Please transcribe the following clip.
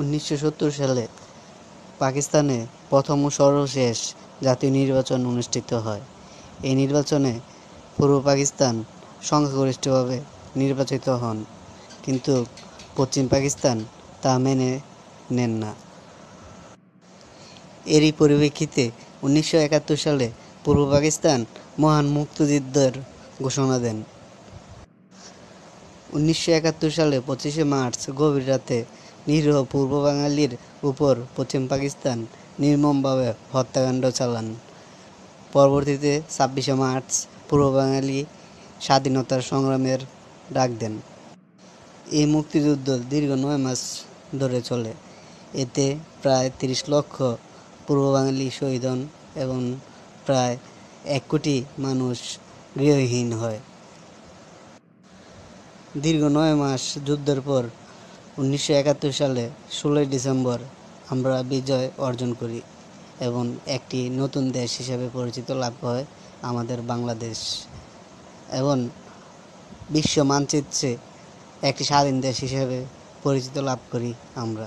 1970 সালে পাকিস্তানে প্রথম ও সর্বশেষ জাতীয় নির্বাচন অনুষ্ঠিত হয়। এই নির্বাচনে পূর্ব পাকিস্তান সংখ্যাগরিষ্ঠভাবে নির্বাচিত হন, কিন্তু পশ্চিম পাকিস্তান তা মেনে নেন না। এরই পরিপ্রেক্ষিতে 1971 সালে পূর্ব পাকিস্তান মহান মুক্তিযুদ্ধের ঘোষণা দেন। 1971 সালে 25শে মার্চ গভীর রাতে নিরীহ পূর্ব বাঙালির উপর পশ্চিম পাকিস্তান নির্মমভাবে হত্যাকাণ্ড চালান। পরবর্তীতে 26শে মার্চ পূর্ব বাঙালি স্বাধীনতার সংগ্রামের ডাক দেন। এই মুক্তিযুদ্ধ দীর্ঘ 9 মাস ধরে চলে। এতে প্রায় 30 লক্ষ পূর্ব বাঙালি শহীদ হন এবং প্রায় 1 কোটি মানুষ গৃহহীন হয়। দীর্ঘ 9 মাস যুদ্ধের পর 1971 সালে 16 ডিসেম্বর আমরা বিজয় অর্জন করি এবং একটি নতুন দেশ হিসেবে পরিচিতি লাভ হয় আমাদের বাংলাদেশ, এবং বিশ্ব মানচিত্রে একটি স্বাধীন দেশ হিসেবে পরিচিতি লাভ করি আমরা।